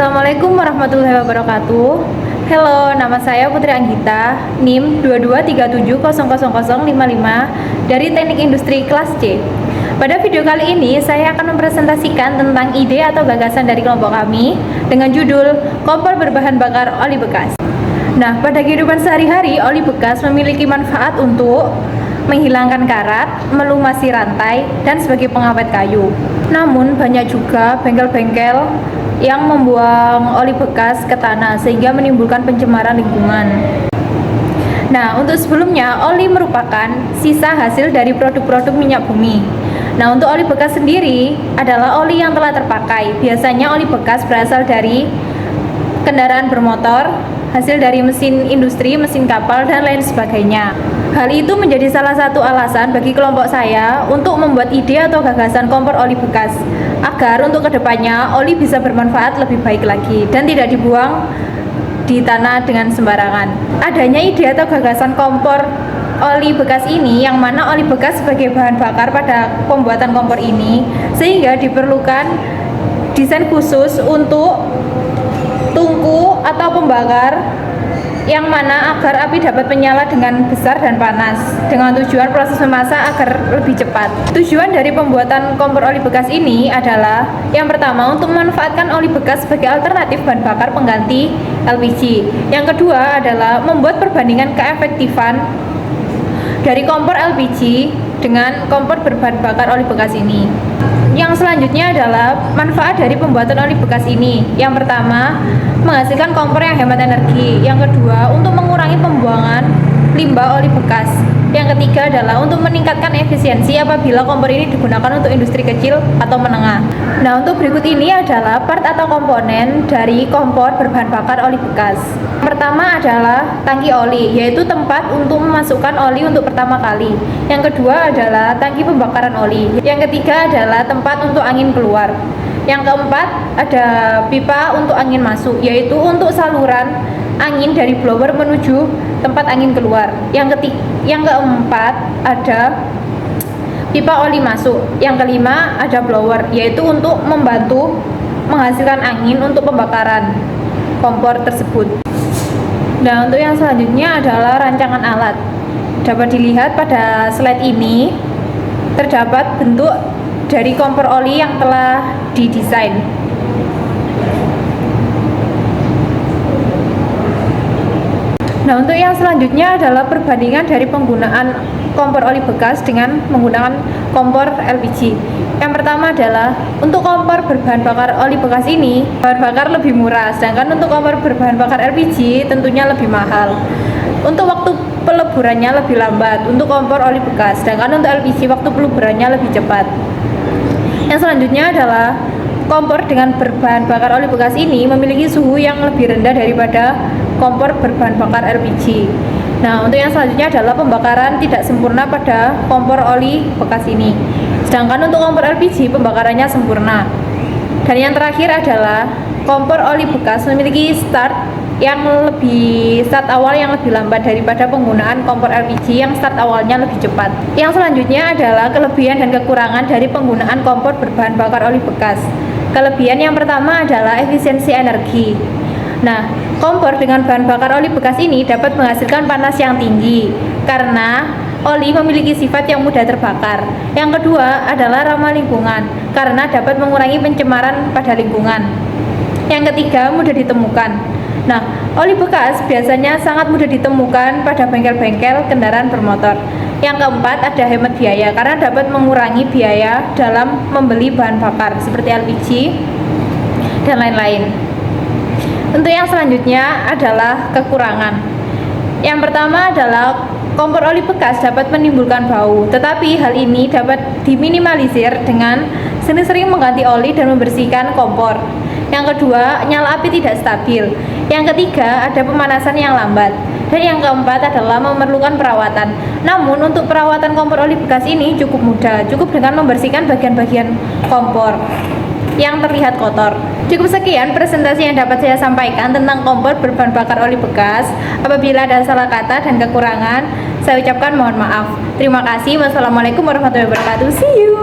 Assalamualaikum warahmatullahi wabarakatuh. Halo, nama saya Putri Anggita, NIM 2237000055 dari Teknik Industri kelas C. Pada video kali ini, saya akan mempresentasikan tentang ide atau gagasan dari kelompok kami dengan judul kompor berbahan bakar oli bekas. Nah, pada kehidupan sehari-hari, oli bekas memiliki manfaat untuk menghilangkan karat, melumasi rantai, dan sebagai pengawet kayu. Namun, banyak juga bengkel-bengkel yang membuang oli bekas ke tanah sehingga menimbulkan pencemaran lingkungan. Nah, untuk sebelumnya, oli merupakan sisa hasil dari produk-produk minyak bumi. Nah, untuk oli bekas sendiri adalah oli yang telah terpakai. Biasanya oli bekas berasal dari kendaraan bermotor, hasil dari mesin industri, mesin kapal, dan lain sebagainya. Hal itu menjadi salah satu alasan bagi kelompok saya untuk membuat ide atau gagasan kompor oli bekas, agar untuk kedepannya oli bisa bermanfaat lebih baik lagi dan tidak dibuang di tanah dengan sembarangan. Adanya ide atau gagasan kompor oli bekas ini, yang mana oli bekas sebagai bahan bakar pada pembuatan kompor ini, sehingga diperlukan desain khusus untuk tungku atau pembakar yang mana agar api dapat menyala dengan besar dan panas dengan tujuan proses memasak agar lebih cepat. Tujuan dari pembuatan kompor oli bekas ini adalah yang pertama untuk memanfaatkan oli bekas sebagai alternatif bahan bakar pengganti LPG. Yang kedua adalah membuat perbandingan keefektifan dari kompor LPG dengan kompor berbahan bakar oli bekas ini. Yang selanjutnya adalah manfaat dari pembuatan oli bekas ini. Yang pertama, menghasilkan kompor yang hemat energi. Yang kedua, untuk mengurangi pembuangan limbah oli bekas. Yang ketiga adalah untuk meningkatkan efisiensi apabila kompor ini digunakan untuk industri kecil atau menengah. Nah, untuk berikut ini adalah part atau komponen dari kompor berbahan bakar oli bekas. Pertama adalah tangki oli, yaitu tempat untuk memasukkan oli untuk pertama kali. Yang kedua adalah tangki pembakaran oli. Yang ketiga adalah tempat untuk angin keluar. Yang keempat ada pipa untuk angin masuk, yaitu untuk saluran angin dari blower menuju tempat angin keluar. Yang keempat ada pipa oli masuk. Yang kelima ada blower, yaitu untuk membantu menghasilkan angin untuk pembakaran kompor tersebut. Nah, untuk yang selanjutnya adalah rancangan alat. Dapat dilihat pada slide ini terdapat bentuk dari kompor oli yang telah didesain. Nah, untuk yang selanjutnya adalah perbandingan dari penggunaan kompor oli bekas dengan menggunakan kompor LPG. Yang pertama adalah untuk kompor berbahan bakar oli bekas ini, bahan bakar lebih murah, sedangkan untuk kompor berbahan bakar LPG tentunya lebih mahal. Untuk waktu peleburannya lebih lambat untuk kompor oli bekas, sedangkan untuk LPG waktu peleburannya lebih cepat. Yang selanjutnya adalah kompor dengan berbahan bakar oli bekas ini memiliki suhu yang lebih rendah daripada kompor berbahan bakar LPG. Nah, untuk yang selanjutnya adalah pembakaran tidak sempurna pada kompor oli bekas ini. Sedangkan untuk kompor LPG pembakarannya sempurna. Dan yang terakhir adalah kompor oli bekas memiliki start awal yang lebih lambat daripada penggunaan kompor LPG yang start awalnya lebih cepat. Yang selanjutnya adalah kelebihan dan kekurangan dari penggunaan kompor berbahan bakar oli bekas. Kelebihan yang pertama adalah efisiensi energi. Nah, kompor dengan bahan bakar oli bekas ini dapat menghasilkan panas yang tinggi karena oli memiliki sifat yang mudah terbakar. Yang kedua adalah ramah lingkungan karena dapat mengurangi pencemaran pada lingkungan. Yang ketiga, mudah ditemukan. Nah, oli bekas biasanya sangat mudah ditemukan pada bengkel-bengkel kendaraan bermotor. Yang keempat, ada hemat biaya karena dapat mengurangi biaya dalam membeli bahan bakar seperti LPG dan lain-lain. Untuk yang selanjutnya adalah kekurangan. Yang pertama adalah kompor oli bekas dapat menimbulkan bau, tetapi hal ini dapat diminimalisir dengan sering-sering mengganti oli dan membersihkan kompor. Yang kedua, nyala api tidak stabil. Yang ketiga, ada pemanasan yang lambat. Dan yang keempat adalah memerlukan perawatan. Namun untuk perawatan kompor oli bekas ini cukup mudah, cukup dengan membersihkan bagian-bagian kompor yang terlihat kotor. Cukup sekian presentasi yang dapat saya sampaikan tentang kompor berbahan bakar oli bekas. Apabila ada salah kata dan kekurangan, saya ucapkan mohon maaf. Terima kasih. Wassalamualaikum warahmatullahi wabarakatuh. See you.